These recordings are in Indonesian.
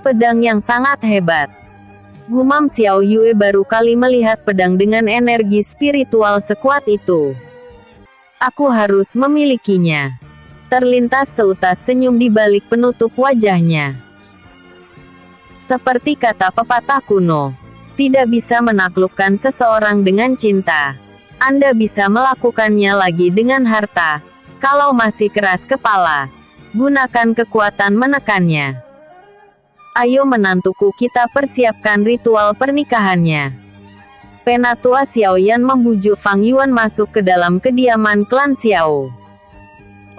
Pedang yang sangat hebat. Gumam Xiao Yue baru kali melihat pedang dengan energi spiritual sekuat itu. Aku harus memilikinya. Terlintas seutas senyum di balik penutup wajahnya. Seperti kata pepatah kuno, tidak bisa menaklukkan seseorang dengan cinta. Anda bisa melakukannya lagi dengan harta. Kalau masih keras kepala, gunakan kekuatan menekannya. Ayo menantuku, kita persiapkan ritual pernikahannya. Penatua Xiaoyan membujuk Fang Yuan masuk ke dalam kediaman klan Xiao.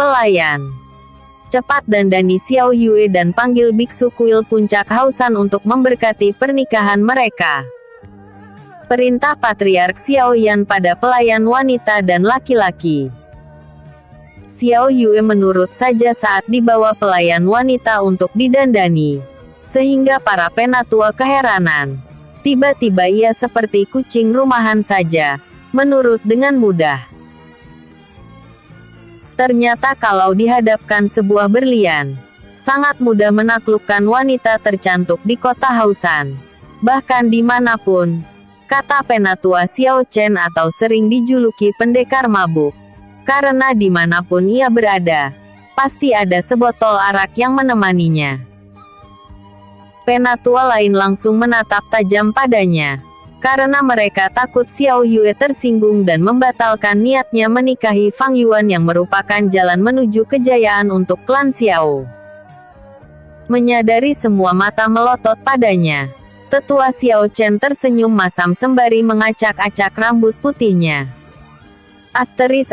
Pelayan, cepat dandani Xiao Yue dan panggil biksu kuil puncak Hausan untuk memberkati pernikahan mereka. Perintah Patriark Xiaoyan pada pelayan wanita dan laki-laki. Xiao Yue menurut saja saat dibawa pelayan wanita untuk didandani, sehingga para penatua keheranan. Tiba-tiba ia seperti kucing rumahan saja, menurut dengan mudah. Ternyata kalau dihadapkan sebuah berlian, sangat mudah menaklukkan wanita tercantik di kota Hausan. Bahkan dimanapun, kata penatua Xiao Chen atau sering dijuluki pendekar mabuk. Karena dimanapun ia berada, pasti ada sebotol arak yang menemaninya. Penatua lain langsung menatap tajam padanya. Karena mereka takut Xiao Yue tersinggung dan membatalkan niatnya menikahi Fang Yuan yang merupakan jalan menuju kejayaan untuk klan Xiao. Menyadari semua mata melotot padanya, tetua Xiao Chen tersenyum masam sembari mengacak-acak rambut putihnya. Asteris.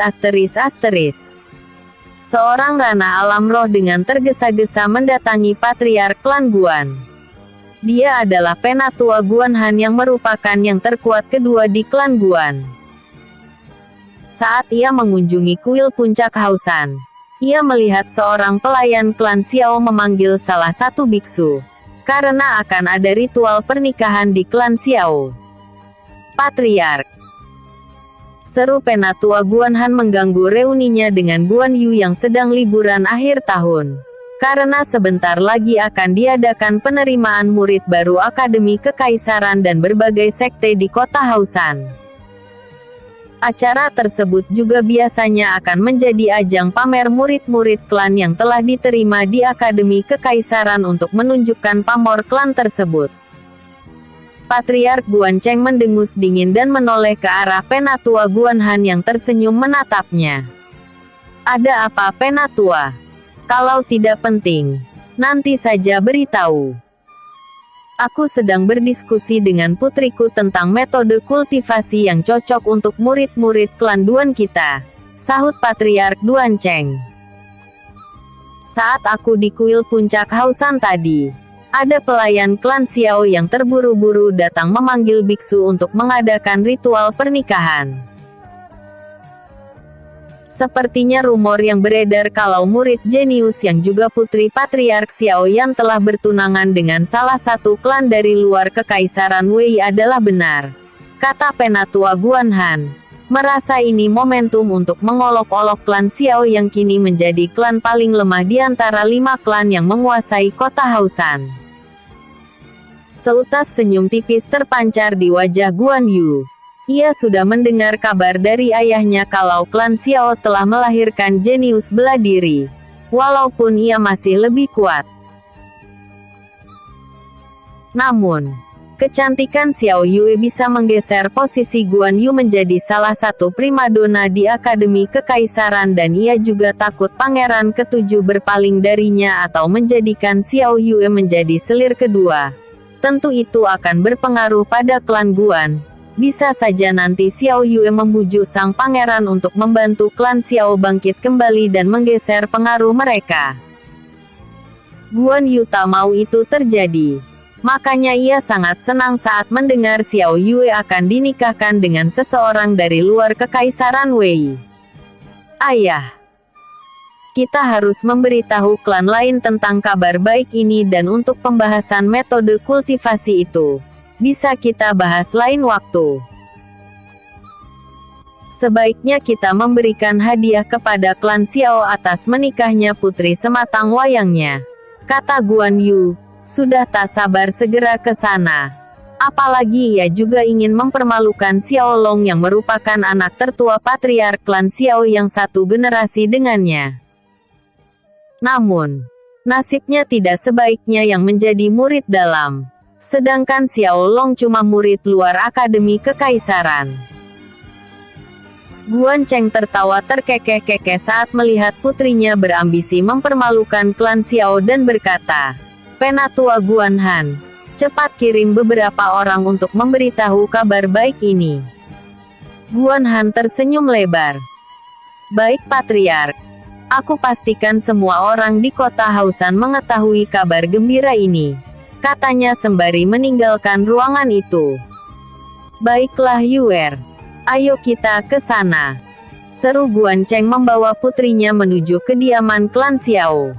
Seorang rana alam roh dengan tergesa-gesa mendatangi patriark klan Guan. Dia adalah penatua Guan Han yang merupakan yang terkuat kedua di klan Guan. Saat ia mengunjungi kuil puncak Hausan, ia melihat seorang pelayan klan Xiao memanggil salah satu biksu, karena akan ada ritual pernikahan di klan Xiao. Patriark, seru penatua Guan Han mengganggu reuninya dengan Guan Yu yang sedang liburan akhir tahun. Karena sebentar lagi akan diadakan penerimaan murid baru Akademi Kekaisaran dan berbagai sekte di kota Hausan. Acara tersebut juga biasanya akan menjadi ajang pamer murid-murid klan yang telah diterima di Akademi Kekaisaran untuk menunjukkan pamor klan tersebut. Patriark Guan Cheng mendengus dingin dan menoleh ke arah penatua Guan Han yang tersenyum menatapnya. Ada apa, penatua? Kalau tidak penting, nanti saja beritahu. Aku sedang berdiskusi dengan putriku tentang metode kultivasi yang cocok untuk murid-murid klan Duan kita, sahut Patriark Duan Cheng. Saat aku di kuil puncak Hausan tadi, ada pelayan klan Xiao yang terburu-buru datang memanggil biksu untuk mengadakan ritual pernikahan. Sepertinya rumor yang beredar kalau murid jenius yang juga putri Patriark Xiaoyan telah bertunangan dengan salah satu klan dari luar Kekaisaran Wei adalah benar, kata penatua Guan Han, merasa ini momentum untuk mengolok-olok klan Xiao yang kini menjadi klan paling lemah di antara 5 klan yang menguasai kota Hausan. Seutas senyum tipis terpancar di wajah Guan Yu. Ia sudah mendengar kabar dari ayahnya kalau klan Xiao telah melahirkan jenius bela diri, walaupun ia masih lebih kuat. Namun, kecantikan Xiao Yue bisa menggeser posisi Guan Yu menjadi salah satu primadona di Akademi Kekaisaran dan ia juga takut pangeran ketujuh berpaling darinya atau menjadikan Xiao Yue menjadi selir kedua. Tentu itu akan berpengaruh pada klan Guan. Bisa saja nanti Xiao Yue membujuk sang pangeran untuk membantu klan Xiao bangkit kembali dan menggeser pengaruh mereka. Guan Yu tak mau itu terjadi. Makanya ia sangat senang saat mendengar Xiao Yue akan dinikahkan dengan seseorang dari luar Kekaisaran Wei. Ayah, kita harus memberitahu klan lain tentang kabar baik ini dan untuk pembahasan metode kultivasi itu, bisa kita bahas lain waktu. Sebaiknya kita memberikan hadiah kepada klan Xiao atas menikahnya putri sematang wayangnya, kata Guan Yu, sudah tak sabar segera ke sana. Apalagi ia juga ingin mempermalukan Xiao Long yang merupakan anak tertua patriark klan Xiao yang satu generasi dengannya. Namun, nasibnya tidak sebaiknya yang menjadi murid dalam. Sedangkan Xiao Long cuma murid luar Akademi Kekaisaran. Guan Cheng tertawa terkekeh-kekeh saat melihat putrinya berambisi mempermalukan klan Xiao dan berkata, "Penatua Guan Han, cepat kirim beberapa orang untuk memberitahu kabar baik ini." Guan Han tersenyum lebar. "Baik Patriark. Aku pastikan semua orang di kota Hausan mengetahui kabar gembira ini," katanya sembari meninggalkan ruangan itu. "Baiklah Yuer. Ayo kita ke sana," seru Guan Cheng membawa putrinya menuju kediaman klan Xiao.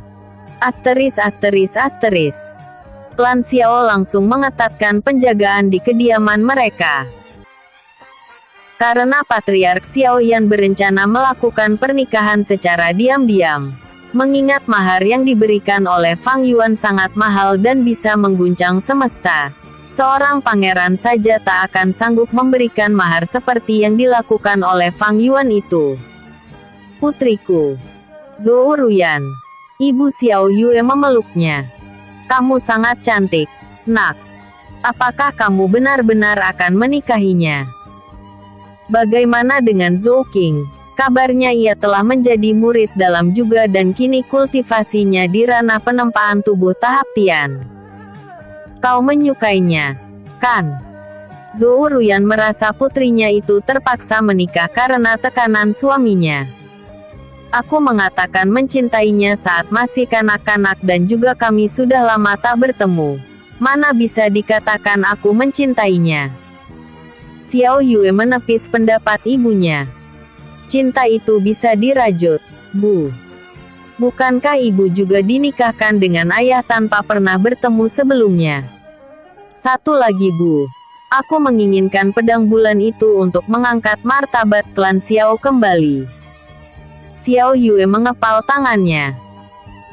Asteris. Klan Xiao langsung mengetatkan penjagaan di kediaman mereka. Karena Patriark Xiao Yan berencana melakukan pernikahan secara diam-diam. Mengingat mahar yang diberikan oleh Fang Yuan sangat mahal dan bisa mengguncang semesta. Seorang pangeran saja tak akan sanggup memberikan mahar seperti yang dilakukan oleh Fang Yuan itu. "Putriku, Zhou Ruyan." Ibu Xiao Yue memeluknya. "Kamu sangat cantik, Nak. Apakah kamu benar-benar akan menikahinya?" "Bagaimana dengan Zhou King? Kabarnya ia telah menjadi murid dalam juga dan kini kultivasinya di ranah penempaan tubuh tahap Tian. Kau menyukainya, kan?" Zhou Ruyan merasa putrinya itu terpaksa menikah karena tekanan suaminya. "Aku mengatakan mencintainya saat masih kanak-kanak dan juga kami sudah lama tak bertemu. Mana bisa dikatakan aku mencintainya?" Xiao Yue menepis pendapat ibunya. "Cinta itu bisa dirajut, Bu. Bukankah ibu juga dinikahkan dengan ayah tanpa pernah bertemu sebelumnya? Satu lagi Bu, aku menginginkan pedang bulan itu untuk mengangkat martabat klan Xiao kembali." Xiao Yue mengepal tangannya.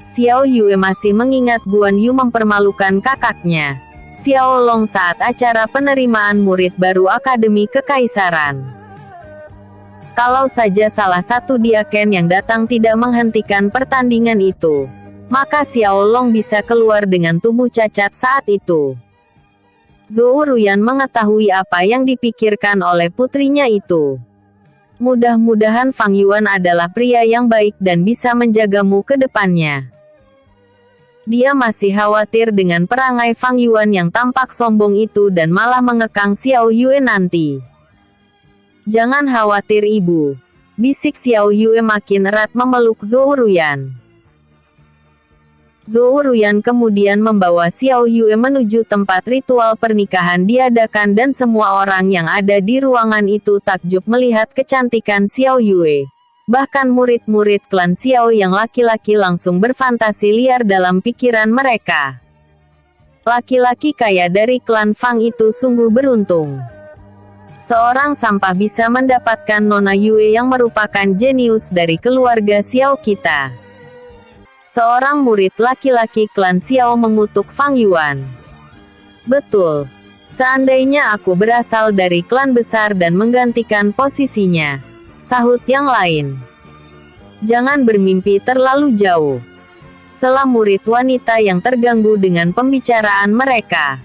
Xiao Yue masih mengingat Guan Yu mempermalukan kakaknya, Xiao Long saat acara penerimaan murid baru Akademi Kekaisaran. Kalau saja salah satu diaken yang datang tidak menghentikan pertandingan itu, maka Xiao Long bisa keluar dengan tubuh cacat saat itu. Zhou Ruyan mengetahui apa yang dipikirkan oleh putrinya itu. Mudah-mudahan Fang Yuan adalah pria yang baik dan bisa menjagamu ke depannya. Dia masih khawatir dengan perangai Fang Yuan yang tampak sombong itu dan malah mengekang Xiao Yue nanti. "Jangan khawatir ibu," bisik Xiao Yue makin erat memeluk Zhou Ruyan. Zhou Ruyan kemudian membawa Xiao Yue menuju tempat ritual pernikahan diadakan dan semua orang yang ada di ruangan itu takjub melihat kecantikan Xiao Yue. Bahkan murid-murid klan Xiao yang laki-laki langsung berfantasi liar dalam pikiran mereka. Laki-laki kaya dari klan Fang itu sungguh beruntung. Seorang sampah bisa mendapatkan Nona Yue yang merupakan jenius dari keluarga Xiao kita. Seorang murid laki-laki klan Xiao mengutuk Fang Yuan. "Betul. Seandainya aku berasal dari klan besar dan menggantikan posisinya," sahut yang lain. "Jangan bermimpi terlalu jauh," sela murid wanita yang terganggu dengan pembicaraan mereka.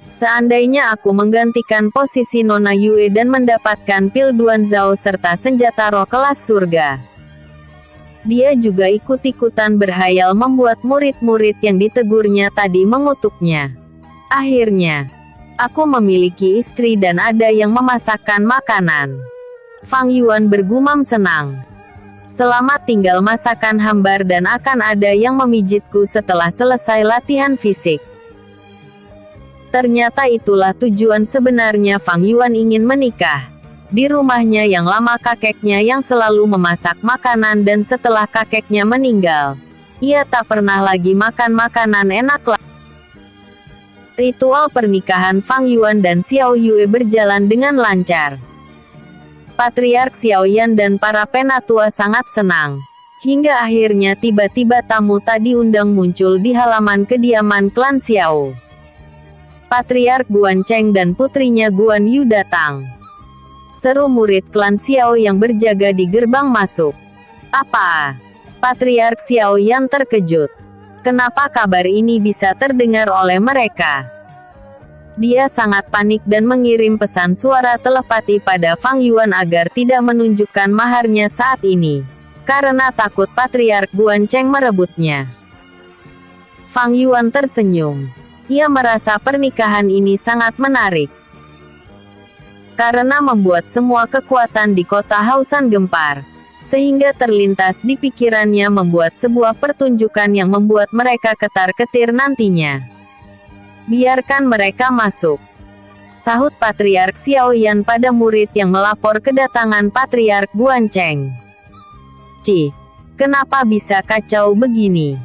"Seandainya aku menggantikan posisi Nona Yue dan mendapatkan pil Duan Zhao serta senjata roh kelas surga." Dia juga ikut-ikutan berhayal membuat murid-murid yang ditegurnya tadi mengutuknya. "Akhirnya, aku memiliki istri dan ada yang memasakkan makanan." Fang Yuan bergumam senang. "Selamat tinggal masakan hambar dan akan ada yang memijitku setelah selesai latihan fisik." Ternyata itulah tujuan sebenarnya Fang Yuan ingin menikah. Di rumahnya yang lama kakeknya yang selalu memasak makanan dan setelah kakeknya meninggal, ia tak pernah lagi makan makanan enak lagi. Ritual pernikahan Fang Yuan dan Xiao Yue berjalan dengan lancar. Patriark Xiao Yan dan para penatua sangat senang. Hingga akhirnya tiba-tiba tamu tak diundang muncul di halaman kediaman klan Xiao. Patriark Guan Cheng dan putrinya Guan Yu datang. Seru murid klan Xiao yang berjaga di gerbang masuk. Apa? Patriark Xiao Yan terkejut. Kenapa kabar ini bisa terdengar oleh mereka? Dia sangat panik dan mengirim pesan suara telepati pada Fang Yuan agar tidak menunjukkan maharnya saat ini, karena takut Patriark Guan Cheng merebutnya. Fang Yuan tersenyum. Ia merasa pernikahan ini sangat menarik, karena membuat semua kekuatan di kota Hausan gempar, sehingga terlintas di pikirannya membuat sebuah pertunjukan yang membuat mereka ketar-ketir nantinya. Biarkan mereka masuk, sahut Patriark Xiao Yan pada murid yang melapor kedatangan Patriark Guan Cheng. Cih, kenapa bisa kacau begini?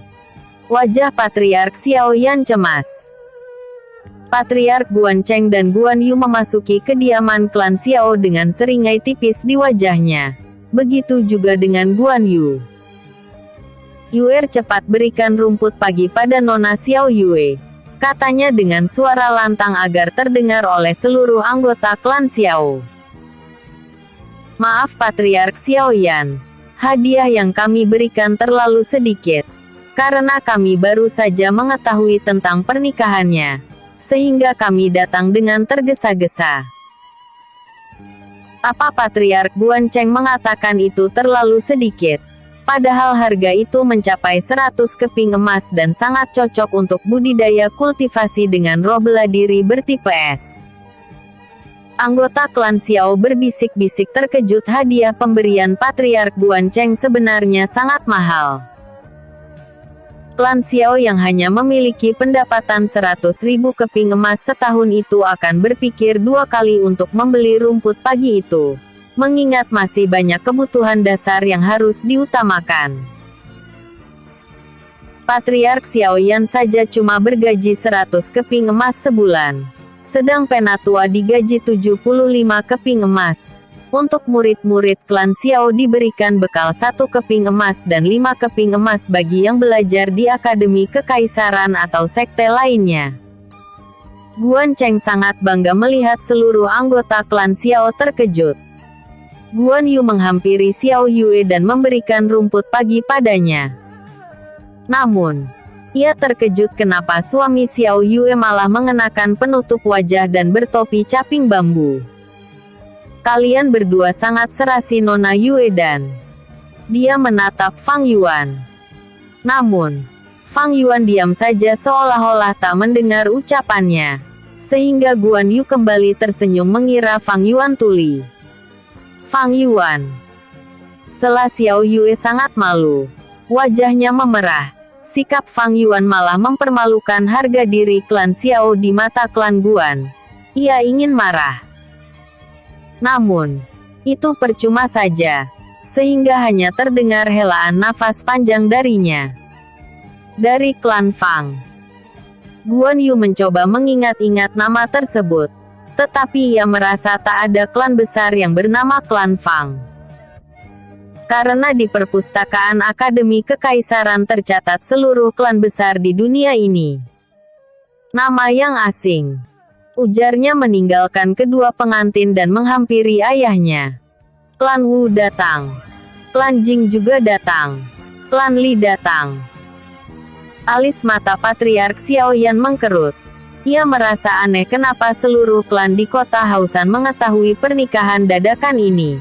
Wajah Patriark Xiao Yan cemas. Patriark Guan Cheng dan Guan Yu memasuki kediaman klan Xiao dengan seringai tipis di wajahnya. Begitu juga dengan Guan Yu. Yue, cepat berikan rumput pagi pada Nona Xiao Yue, katanya dengan suara lantang agar terdengar oleh seluruh anggota klan Xiao. Maaf Patriark Xiao Yan. Hadiah yang kami berikan terlalu sedikit, karena kami baru saja mengetahui tentang pernikahannya, sehingga kami datang dengan tergesa-gesa. Apa Patriark Guan Cheng mengatakan itu terlalu sedikit? Padahal harga itu mencapai 100 keping emas dan sangat cocok untuk budidaya kultivasi dengan roh bela diri bertipe S. Anggota klan Xiao berbisik-bisik terkejut. Hadiah pemberian Patriark Guan Cheng sebenarnya sangat mahal. Klan Xiao yang hanya memiliki pendapatan 100.000 keping emas setahun itu akan berpikir dua kali untuk membeli rumput pagi itu, mengingat masih banyak kebutuhan dasar yang harus diutamakan. Patriark Xiao Yan saja cuma bergaji 100 keping emas sebulan, sedang Penatua digaji 75 keping emas. Untuk murid-murid klan Xiao diberikan bekal 1 keping emas dan 5 keping emas bagi yang belajar di akademi kekaisaran atau sekte lainnya. Guan Cheng sangat bangga melihat seluruh anggota klan Xiao terkejut. Guan Yu menghampiri Xiao Yue dan memberikan rumput pagi padanya. Namun, ia terkejut kenapa suami Xiao Yue malah mengenakan penutup wajah dan bertopi caping bambu. Kalian berdua sangat serasi Nona Yue dan... Dia menatap Fang Yuan. Namun, Fang Yuan diam saja seolah-olah tak mendengar ucapannya. Sehingga Guan Yu kembali tersenyum mengira Fang Yuan tuli. Fang Yuan. Sela Xiao Yue sangat malu. Wajahnya memerah. Sikap Fang Yuan malah mempermalukan harga diri klan Xiao di mata klan Guan. Ia ingin marah. Namun, itu percuma saja. Sehingga hanya terdengar helaan nafas panjang darinya. Dari klan Fang. Guan Yu mencoba mengingat-ingat nama tersebut. Tetapi ia merasa tak ada klan besar yang bernama klan Fang. Karena di perpustakaan Akademi Kekaisaran tercatat seluruh klan besar di dunia ini. Nama yang asing. Ujarnya meninggalkan kedua pengantin dan menghampiri ayahnya. Klan Wu datang. Klan Jing juga datang. Klan Li datang. Alis mata Patriark Xiao Yan mengkerut. Ia merasa aneh kenapa seluruh klan di kota Hausan mengetahui pernikahan dadakan ini.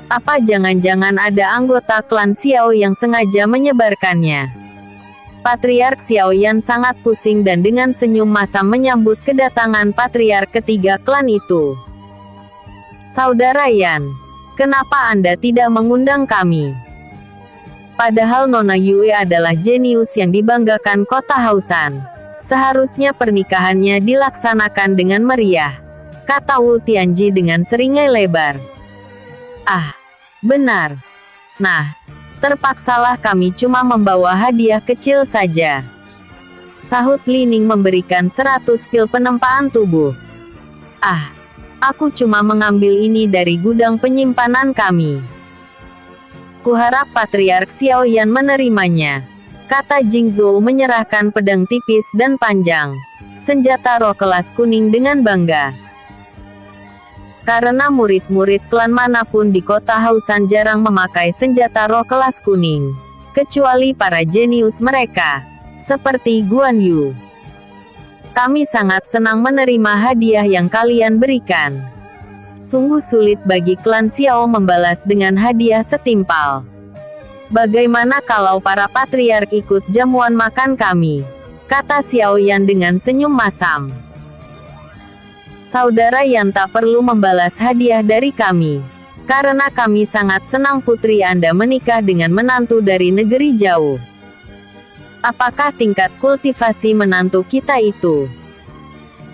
Apa jangan-jangan ada anggota klan Xiao yang sengaja menyebarkannya? Patriark Xiao Yan sangat pusing dan dengan senyum masam menyambut kedatangan Patriark ketiga klan itu. Saudara Yan, kenapa Anda tidak mengundang kami? Padahal Nona Yue adalah jenius yang dibanggakan kota Hausan. Seharusnya pernikahannya dilaksanakan dengan meriah, kata Wu Tianji dengan seringai lebar. Ah, benar. Nah, terpaksalah kami cuma membawa hadiah kecil saja. Sahut Li Ning memberikan 100 pil penempaan tubuh. Ah, aku cuma mengambil ini dari gudang penyimpanan kami. Kuharap Patriark Xiaoyan menerimanya, kata Jingzhou menyerahkan pedang tipis dan panjang, senjata roh kelas kuning dengan bangga. Karena murid-murid klan manapun di kota Hausan jarang memakai senjata roh kelas kuning, kecuali para jenius mereka, seperti Guan Yu. Kami sangat senang menerima hadiah yang kalian berikan. Sungguh sulit bagi klan Xiao membalas dengan hadiah setimpal. Bagaimana kalau para patriark ikut jamuan makan kami? Kata Xiaoyan dengan senyum masam. Saudara Yan tak perlu membalas hadiah dari kami, karena kami sangat senang putri Anda menikah dengan menantu dari negeri jauh. Apakah tingkat kultivasi menantu kita itu?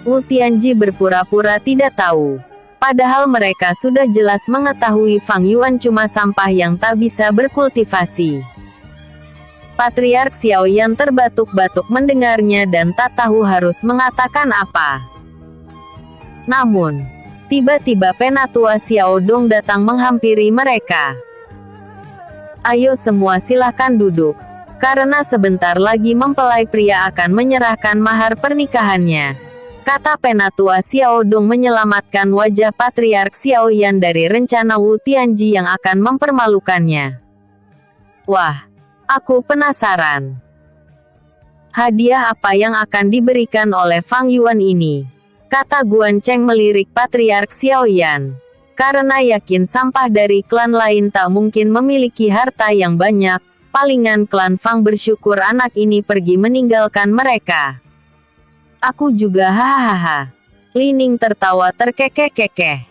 Wu Tianji berpura-pura tidak tahu, padahal mereka sudah jelas mengetahui Fang Yuan cuma sampah yang tak bisa berkultivasi. Patriark Xiaoyan terbatuk-batuk mendengarnya dan tak tahu harus mengatakan apa. Namun, tiba-tiba Penatua Xiao Dong datang menghampiri mereka. Ayo semua silahkan duduk, karena sebentar lagi mempelai pria akan menyerahkan mahar pernikahannya, kata Penatua Xiao Dong menyelamatkan wajah Patriark Xiaoyan dari rencana Wu Tianji yang akan mempermalukannya. Wah, aku penasaran. Hadiah apa yang akan diberikan oleh Fang Yuan ini? Kata Guan Cheng melirik Patriark Xiaoyan, karena yakin sampah dari klan lain tak mungkin memiliki harta yang banyak. Palingan klan Fang bersyukur anak ini pergi meninggalkan mereka. Aku juga hahaha. Li Ning tertawa terkekeh-kekeh.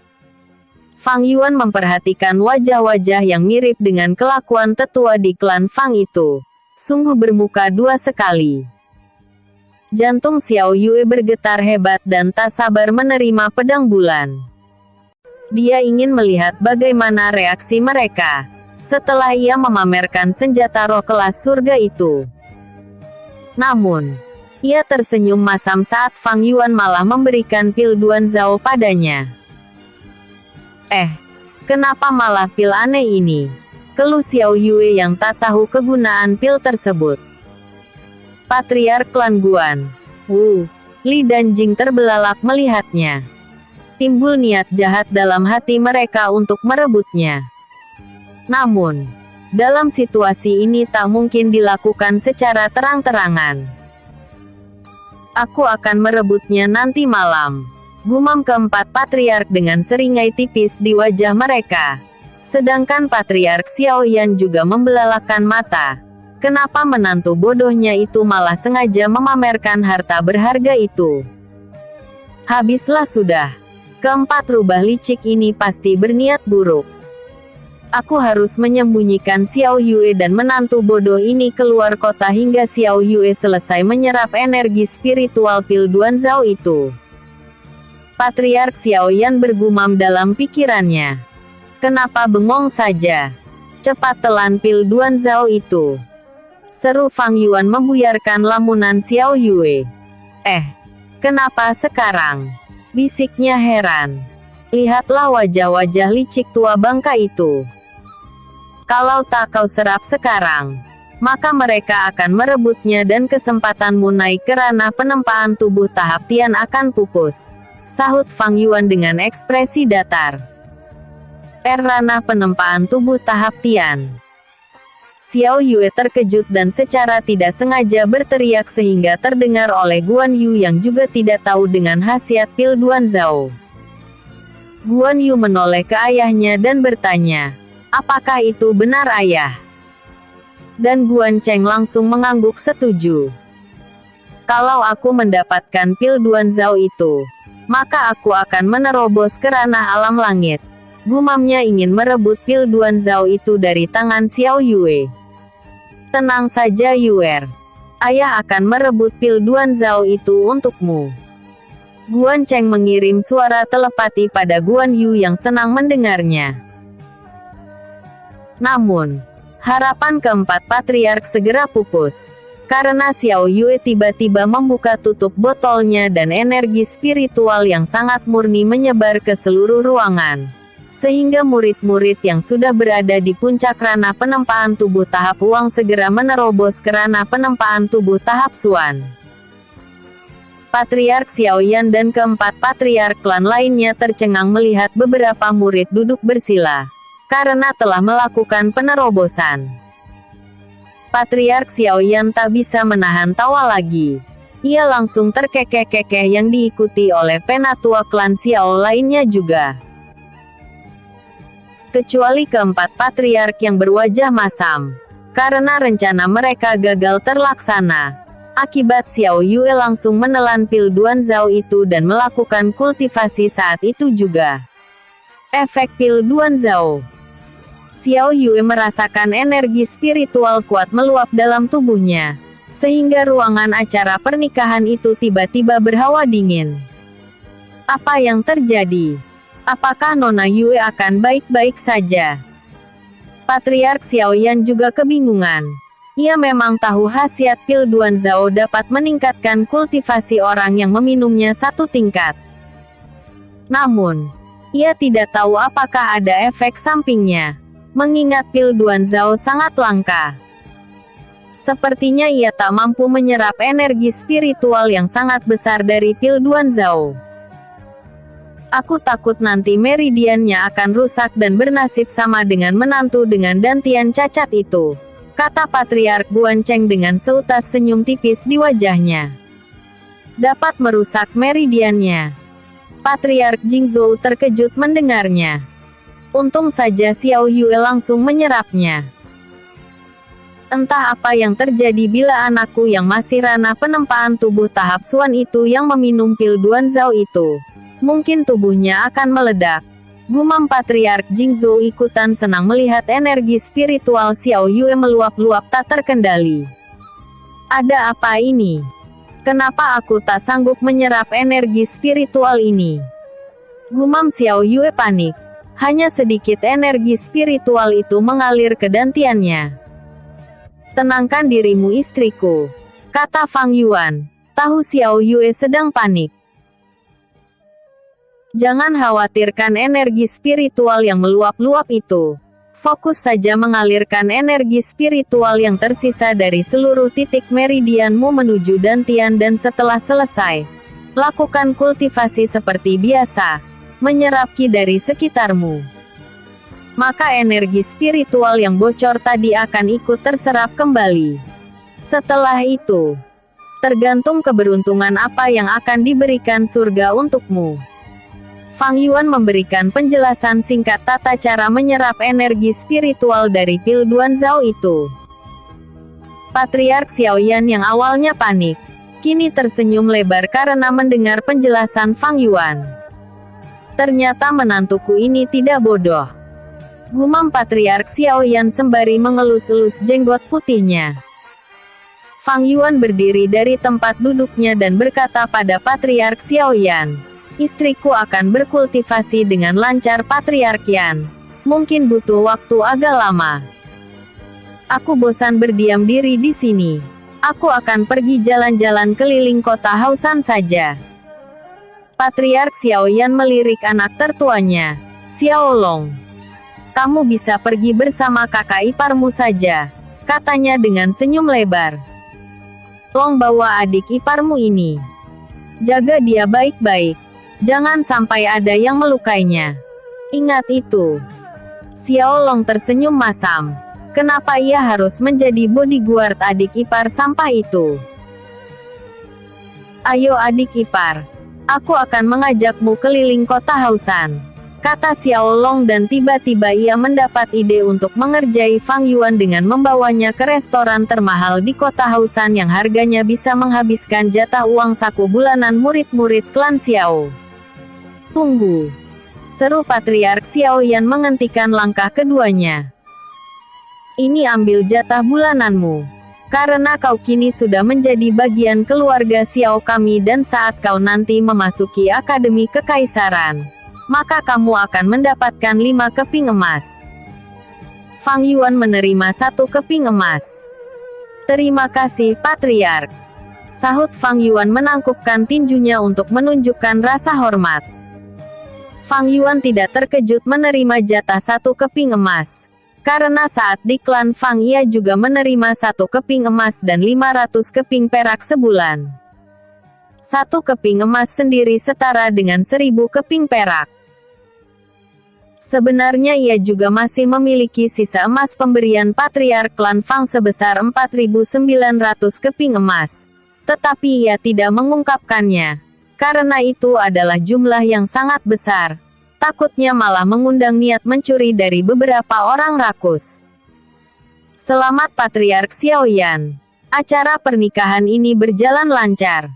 Fang Yuan memperhatikan wajah-wajah yang mirip dengan kelakuan tetua di klan Fang itu. Sungguh bermuka dua sekali. Jantung Xiao Yue bergetar hebat dan tak sabar menerima pedang bulan. Dia ingin melihat bagaimana reaksi mereka setelah ia memamerkan senjata roh kelas surga itu. Namun, ia tersenyum masam saat Fang Yuan malah memberikan pil Duan Zhao padanya. Kenapa malah pil aneh ini? Keluh Xiao Yue yang tak tahu kegunaan pil tersebut. Patriark klan Guan, Wu, Li dan Jing terbelalak melihatnya. Timbul niat jahat dalam hati mereka untuk merebutnya. Namun, dalam situasi ini tak mungkin dilakukan secara terang-terangan. Aku akan merebutnya nanti malam, gumam keempat patriark dengan seringai tipis di wajah mereka. Sedangkan Patriark Xiaoyan juga membelalakkan mata. Kenapa menantu bodohnya itu malah sengaja memamerkan harta berharga itu? Habislah sudah. Keempat rubah licik ini pasti berniat buruk. Aku harus menyembunyikan Xiao Yue dan menantu bodoh ini keluar kota hingga Xiao Yue selesai menyerap energi spiritual pil Duan Zhao itu. Patriark Xiaoyan bergumam dalam pikirannya. Kenapa bengong saja? Cepat telan pil Duan Zhao itu. Seru Fang Yuan membuyarkan lamunan Xiao Yue. Kenapa sekarang? Bisiknya heran. Lihatlah wajah-wajah licik tua bangka itu. Kalau tak kau serap sekarang, maka mereka akan merebutnya dan kesempatanmu naik ke ranah penempaan tubuh tahap Tian akan pupus. Sahut Fang Yuan dengan ekspresi datar. Ranah penempaan tubuh tahap Tian. Xiao Yue terkejut dan secara tidak sengaja berteriak sehingga terdengar oleh Guan Yu yang juga tidak tahu dengan khasiat pil Duan Zhao. Guan Yu menoleh ke ayahnya dan bertanya, apakah itu benar ayah? Dan Guan Cheng langsung mengangguk setuju. Kalau aku mendapatkan pil Duan Zhao itu, maka aku akan menerobos ke ranah alam langit. Gumamnya ingin merebut pil Duan Zhao itu dari tangan Xiao Yue. Tenang saja Yuer. Ayah akan merebut pil Duan Zhao itu untukmu. Guan Cheng mengirim suara telepati pada Guan Yu yang senang mendengarnya. Namun, harapan keempat patriark segera pupus. Karena Xiao Yue tiba-tiba membuka tutup botolnya dan energi spiritual yang sangat murni menyebar ke seluruh ruangan. sehingga murid-murid yang sudah berada di puncak ranah penempaan tubuh tahap Huang segera menerobos ke ranah penempaan tubuh tahap Xuan. Patriark Xiaoyan dan keempat patriark klan lainnya tercengang melihat beberapa murid duduk bersila, karena telah melakukan penerobosan. Patriark Xiaoyan tak bisa menahan tawa lagi. Ia langsung terkekeh-kekeh yang diikuti oleh penatua klan Xiao lainnya juga. Kecuali keempat patriark yang berwajah masam, karena rencana mereka gagal terlaksana. Akibat Xiao Yue langsung menelan pil Duan Zhao itu dan melakukan kultivasi saat itu juga. Efek pil Duan Zhao. Xiao Yue merasakan energi spiritual kuat meluap dalam tubuhnya, sehingga ruangan acara pernikahan itu tiba-tiba berhawa dingin. Apa yang terjadi? Apakah Nona Yue akan baik-baik saja? Patriark Xiaoyan juga kebingungan. Ia memang tahu khasiat pil Duan Zhao dapat meningkatkan kultivasi orang yang meminumnya satu tingkat. Namun, ia tidak tahu apakah ada efek sampingnya, mengingat pil Duan Zhao sangat langka. Sepertinya ia tak mampu menyerap energi spiritual yang sangat besar dari pil Duan Zhao. Aku takut nanti meridiannya akan rusak dan bernasib sama dengan menantu dengan dantian cacat itu, kata Patriark Guan Cheng dengan seutas senyum tipis di wajahnya. Dapat merusak meridiannya. Patriark Jingzhou terkejut mendengarnya. Untung saja Xiao Yue langsung menyerapnya. Entah apa yang terjadi bila anakku yang masih ranah penempaan tubuh tahap Xuan itu yang meminum pil Duan Zhao itu. Mungkin tubuhnya akan meledak. Gumam Patriark Jingzhou ikutan senang melihat energi spiritual Xiao Yue meluap-luap tak terkendali. Ada apa ini? Kenapa aku tak sanggup menyerap energi spiritual ini? Gumam Xiao Yue panik. Hanya sedikit energi spiritual itu mengalir ke dantiannya. Tenangkan dirimu istriku, kata Fang Yuan. Tahu Xiao Yue sedang panik. Jangan khawatirkan energi spiritual yang meluap-luap itu. Fokus saja mengalirkan energi spiritual yang tersisa dari seluruh titik meridianmu menuju dantian dan setelah selesai, lakukan kultivasi seperti biasa, menyerap ki dari sekitarmu. Maka energi spiritual yang bocor tadi akan ikut terserap kembali. Setelah itu, tergantung keberuntungan apa yang akan diberikan surga untukmu. Fang Yuan memberikan penjelasan singkat tata cara menyerap energi spiritual dari pil Duan Zhao itu. Patriark Xiaoyan yang awalnya panik, kini tersenyum lebar karena mendengar penjelasan Fang Yuan. Ternyata menantuku ini tidak bodoh. Gumam Patriark Xiaoyan sembari mengelus-elus jenggot putihnya. Fang Yuan berdiri dari tempat duduknya dan berkata pada Patriark Xiaoyan, istriku akan berkultivasi dengan lancar Patriark Yan. Mungkin butuh waktu agak lama. Aku bosan berdiam diri di sini. Aku akan pergi jalan-jalan keliling kota Hausan saja. Patriark Xiaoyan melirik anak tertuanya, Xiao Long. Kamu bisa pergi bersama kakak iparmu saja, katanya dengan senyum lebar. Long bawa adik iparmu ini. Jaga dia baik-baik. Jangan sampai ada yang melukainya. Ingat itu. Xiao Long tersenyum masam. Kenapa ia harus menjadi bodyguard adik ipar sampah itu? Ayo adik ipar. Aku akan mengajakmu keliling kota Hausan, kata Xiao Long dan tiba-tiba ia mendapat ide untuk mengerjai Fang Yuan dengan membawanya ke restoran termahal di kota Hausan yang harganya bisa menghabiskan jatah uang saku bulanan murid-murid klan Xiao. Tunggu, seru Patriark Xiaoyan menghentikan langkah keduanya. Ini ambil jatah bulananmu. Karena kau kini sudah menjadi bagian keluarga Xiao kami dan saat kau nanti memasuki Akademi Kekaisaran, maka kamu akan mendapatkan 5 keping emas. Fang Yuan menerima 1 keping emas. Terima kasih Patriark, sahut Fang Yuan menangkupkan tinjunya untuk menunjukkan rasa hormat. Fang Yuan tidak terkejut menerima jatah 1 keping emas. Karena saat di klan Fang ia juga menerima 1 keping emas dan 500 keping perak sebulan. 1 keping emas sendiri setara dengan 1000 keping perak. Sebenarnya ia juga masih memiliki sisa emas pemberian Patriark klan Fang sebesar 4.900 keping emas. Tetapi ia tidak mengungkapkannya. Karena itu adalah jumlah yang sangat besar. Takutnya malah mengundang niat mencuri dari beberapa orang rakus. Selamat Patriark Xiaoyan. Acara pernikahan ini berjalan lancar.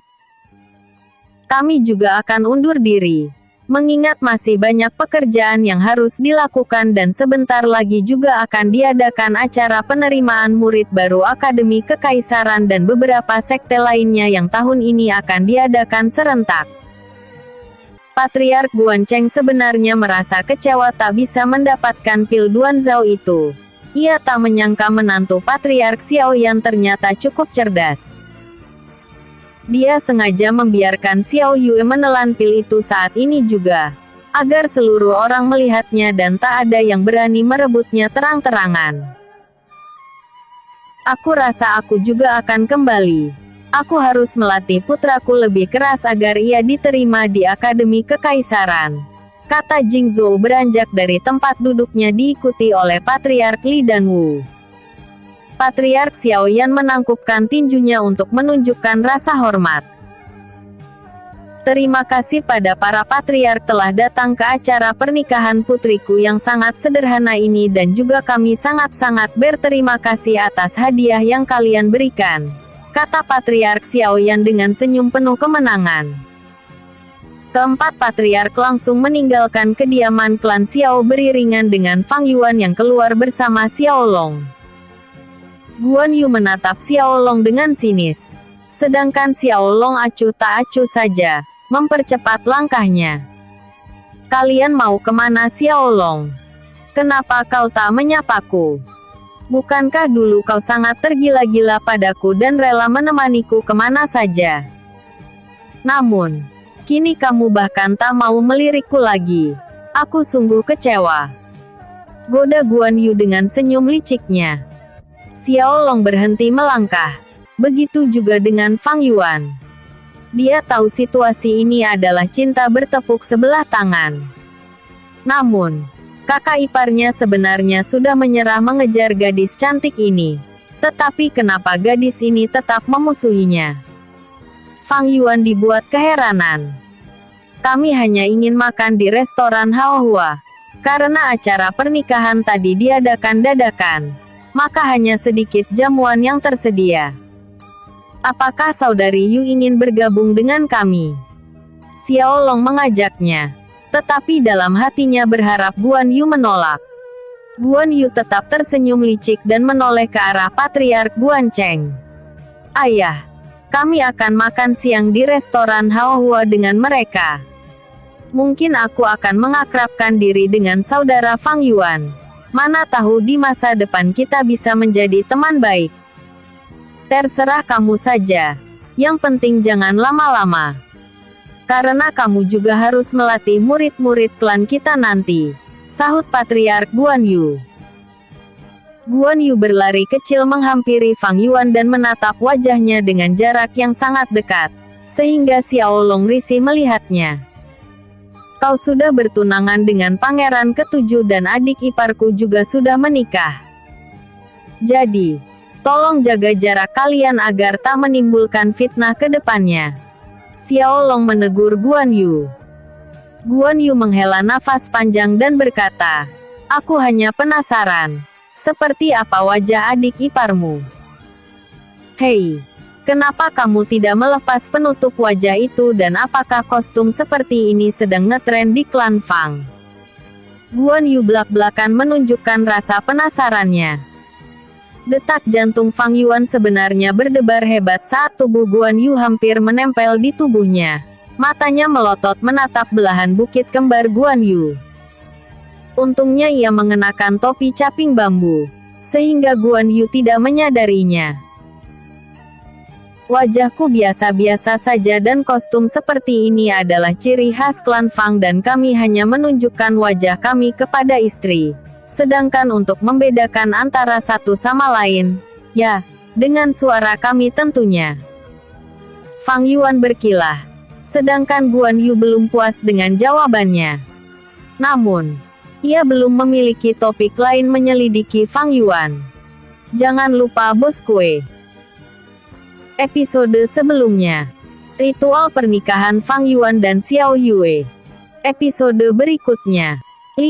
Kami juga akan undur diri. Mengingat masih banyak pekerjaan yang harus dilakukan dan sebentar lagi juga akan diadakan acara penerimaan murid baru Akademi Kekaisaran dan beberapa sekte lainnya yang tahun ini akan diadakan serentak. Patriark Guancheng sebenarnya merasa kecewa tak bisa mendapatkan pil Duanzhao itu. Ia tak menyangka menantu Patriark Xiaoyan ternyata cukup cerdas. Dia sengaja membiarkan Xiao Yue menelan pil itu saat ini juga, agar seluruh orang melihatnya dan tak ada yang berani merebutnya terang-terangan. Aku rasa aku juga akan kembali. Aku harus melatih putraku lebih keras agar ia diterima di Akademi Kekaisaran, kata Jing Zhou beranjak dari tempat duduknya diikuti oleh Patriark Li Danwu. Patriark Xiaoyan menangkupkan tinjunya untuk menunjukkan rasa hormat. Terima kasih pada para patriark telah datang ke acara pernikahan putriku yang sangat sederhana ini dan juga kami sangat-sangat berterima kasih atas hadiah yang kalian berikan, kata Patriark Xiaoyan dengan senyum penuh kemenangan. Keempat patriark langsung meninggalkan kediaman klan Xiao beriringan dengan Fang Yuan yang keluar bersama Xiao Long. Guan Yu menatap Xiao Long dengan sinis. Sedangkan Xiao Long acuh tak acuh saja, mempercepat langkahnya. Kalian mau kemana Xiao Long? Kenapa kau tak menyapaku? Bukankah dulu kau sangat tergila-gila padaku dan rela menemaniku kemana saja? Namun, kini kamu bahkan tak mau melirikku lagi. Aku sungguh kecewa. Goda Guan Yu dengan senyum liciknya. Xiao Long berhenti melangkah. Begitu juga dengan Fang Yuan. Dia tahu situasi ini adalah cinta bertepuk sebelah tangan. Namun, kakak iparnya sebenarnya sudah menyerah mengejar gadis cantik ini. Tetapi kenapa gadis ini tetap memusuhinya? Fang Yuan dibuat keheranan. Kami hanya ingin makan di restoran Haohua. Karena acara pernikahan tadi diadakan dadakan, maka hanya sedikit jamuan yang tersedia. Apakah saudari Yu ingin bergabung dengan kami? Xiao Long mengajaknya. Tetapi dalam hatinya berharap Guan Yu menolak. Guan Yu tetap tersenyum licik dan menoleh ke arah Patriark Guancheng. Ayah, kami akan makan siang di restoran Haohua dengan mereka. Mungkin aku akan mengakrabkan diri dengan saudara Fang Yuan. Mana tahu di masa depan kita bisa menjadi teman baik. Terserah kamu saja. Yang penting jangan lama-lama. Karena kamu juga harus melatih murid-murid klan kita nanti, sahut Patriark Guan Yu. Guan Yu berlari kecil menghampiri Fang Yuan dan menatap wajahnya dengan jarak yang sangat dekat, sehingga Xiao Long risih melihatnya. Kau sudah bertunangan dengan pangeran ketujuh dan adik iparku juga sudah menikah. Jadi, tolong jaga jarak kalian agar tak menimbulkan fitnah ke depannya. Xiao Long menegur Guan Yu. Guan Yu menghela nafas panjang dan berkata, aku hanya penasaran, seperti apa wajah adik iparmu? Hei, kenapa kamu tidak melepas penutup wajah itu dan apakah kostum seperti ini sedang ngetren di klan Fang? Guan Yu belak-belakan menunjukkan rasa penasarannya. Detak jantung Fang Yuan sebenarnya berdebar hebat saat tubuh Guan Yu hampir menempel di tubuhnya. Matanya melotot menatap belahan bukit kembar Guan Yu. Untungnya ia mengenakan topi caping bambu, sehingga Guan Yu tidak menyadarinya. Wajahku biasa-biasa saja dan kostum seperti ini adalah ciri khas klan Fang dan kami hanya menunjukkan wajah kami kepada istri. Sedangkan untuk membedakan antara satu sama lain, ya, dengan suara kami tentunya. Fang Yuan berkilah. Sedangkan Guan Yu belum puas dengan jawabannya. Namun, ia belum memiliki topik lain menyelidiki Fang Yuan. Jangan lupa bos kue. Episode sebelumnya. Ritual pernikahan Fang Yuan dan Xiao Yue. Episode berikutnya. Li